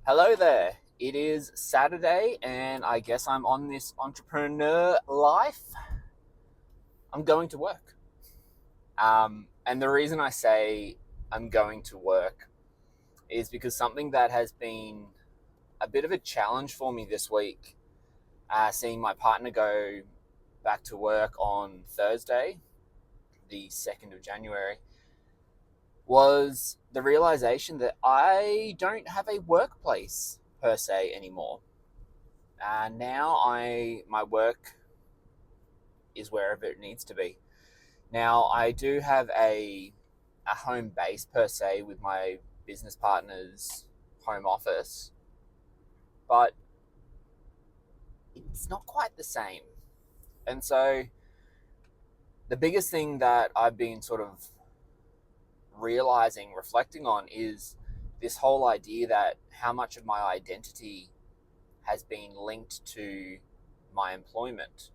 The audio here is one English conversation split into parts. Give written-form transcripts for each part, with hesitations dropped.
Hello there. It is Saturday, and I guess I'm on this entrepreneur life. I'm going to work. And the reason I say I'm going to work is because something that has been a bit of a challenge for me this week, seeing my partner go back to work on Thursday, the 2nd of January, was the realization that I don't have a workplace per se anymore. Now my work is wherever it needs to be. Now I do have a home base per se with my business partner's home office, but it's not quite the same. And so the biggest thing that I've been sort of realizing, reflecting on, is this whole idea that how much of my identity has been linked to my employment.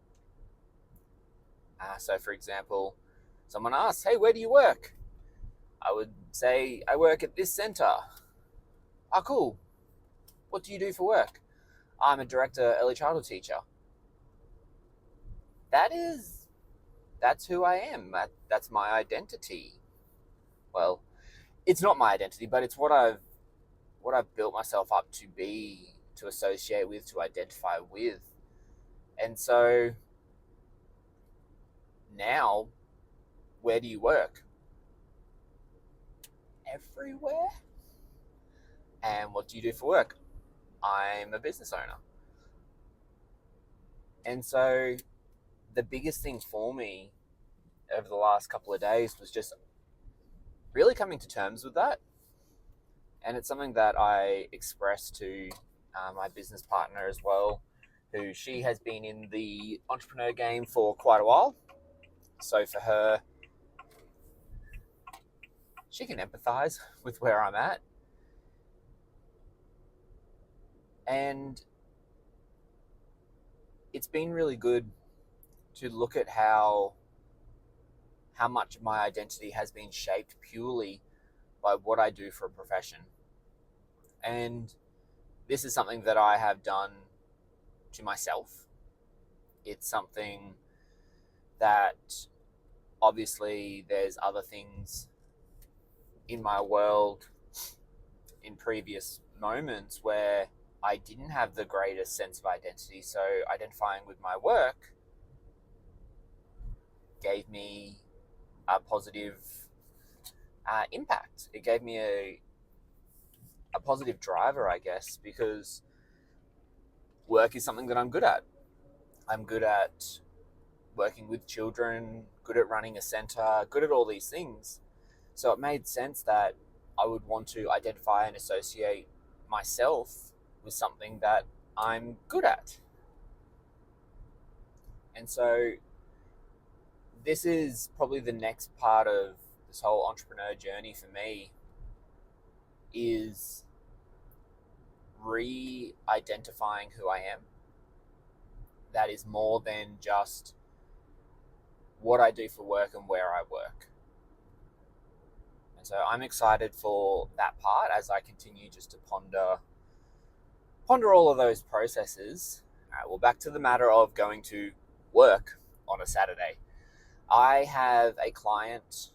So, for example, someone asks, "Hey, where do you work?" I would say, "I work at this center." "Oh, cool. What do you do for work?" "I'm a director, early childhood teacher." That is, that's who I am. That's my identity. Well, it's not my identity, but it's what I've built myself up to be, to associate with, to identify with. And so now, where do you work? Everywhere. And what do you do for work? I'm a business owner. And so the biggest thing for me over the last couple of days was just really coming to terms with that. And it's something that I expressed to my business partner as well, who she has been in the entrepreneur game for quite a while. So for her, she can empathize with where I'm at. And it's been really good to look at how much of my identity has been shaped purely by what I do for a profession. And this is something that I have done to myself. It's something that obviously there's other things in my world in previous moments where I didn't have the greatest sense of identity. So identifying with my work gave me a positive impact. It gave me a positive driver, I guess, because work is something that I'm good at. I'm good at working with children, good at running a center, good at all these things. So it made sense that I would want to identify and associate myself with something that I'm good at. And so this is probably the next part of this whole entrepreneur journey for me, is re-identifying who I am. That is more than just what I do for work and where I work. And so I'm excited for that part as I continue just to ponder all of those processes. All right, well, back to the matter of going to work on a Saturday. I have a client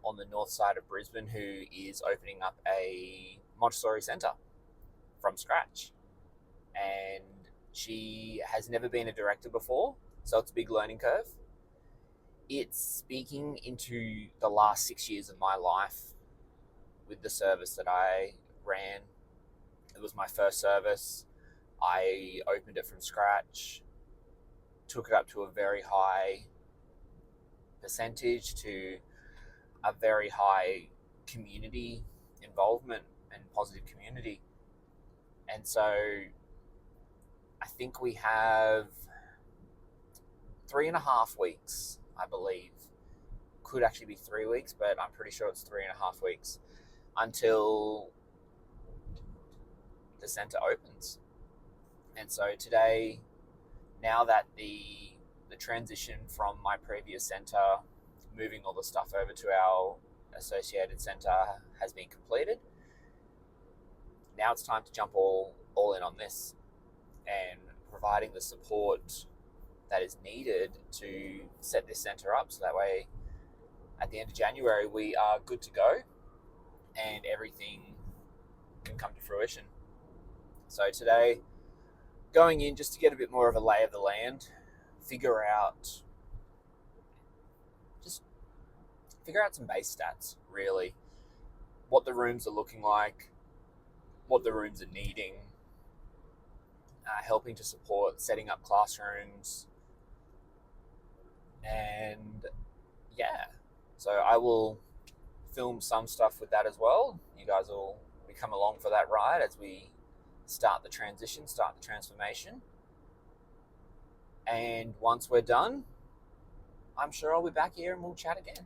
on the north side of Brisbane who is opening up a Montessori centre from scratch. And she has never been a director before, so it's a big learning curve. It's speaking into the last 6 years of my life with the service that I ran. It was my first service. I opened it from scratch, took it up to a very high percentage, to a very high community involvement and positive community. And so I think we have 3.5 weeks, I believe. Could actually be 3 weeks, but I'm pretty sure it's 3.5 weeks until the centre opens. And so today, now that the transition from my previous centre, moving all the stuff over to our associated centre, has been completed, now it's time to jump all in on this and providing the support that is needed to set this centre up, so that way at the end of January we are good to go and everything can come to fruition. So today, going in just to get a bit more of a lay of the land, figure out some base stats, really. What the rooms are looking like, what the rooms are needing, helping to support setting up classrooms, and yeah. So I will film some stuff with that as well. You guys will come along for that ride as we start the transition, start the transformation. And once we're done, I'm sure I'll be back here and we'll chat again.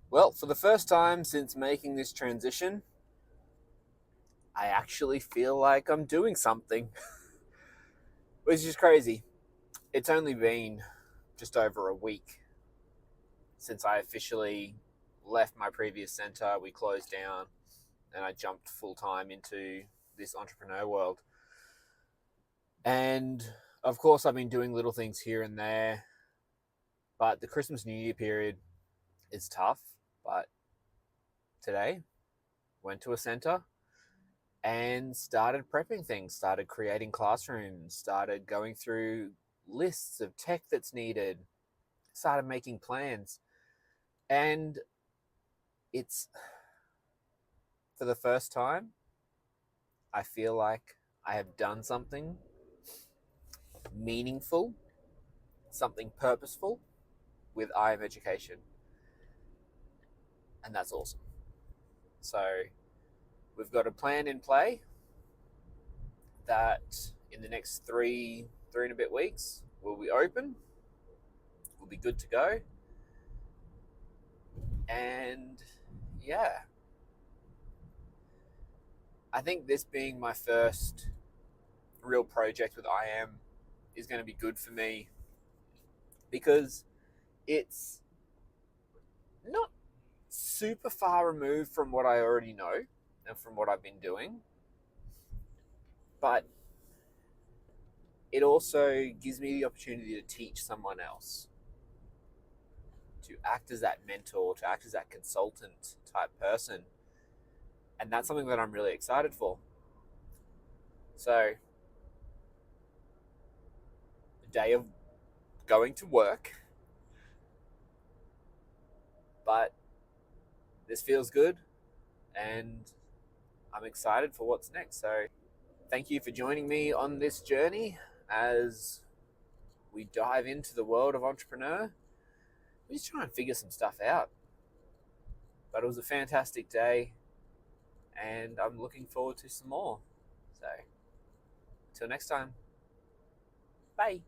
Well, for the first time since making this transition, I actually feel like I'm doing something, which is crazy. It's only been just over a week since I officially left my previous centre. We closed down and I jumped full time into this entrepreneur world. And of course, I've been doing little things here and there, but the Christmas New Year period is tough. But today, went to a centre and started prepping things, started creating classrooms, started going through lists of tech that's needed, started making plans. And it's, for the first time, I feel like I have done something meaningful, something purposeful with I Am Education. And that's awesome. So we've got a plan in play that in the next three and a bit weeks, we'll be open. We'll be good to go. And yeah, I think this being my first real project with I Am is going to be good for me because it's not super far removed from what I already know and from what I've been doing, but it also gives me the opportunity to teach someone else, to act as that mentor, to act as that consultant type person. And that's something that I'm really excited for. So, the day of going to work, but this feels good and I'm excited for what's next. So, thank you for joining me on this journey as we dive into the world of entrepreneur. We just try and figure some stuff out. But it was a fantastic day and I'm looking forward to some more. So, until next time, bye.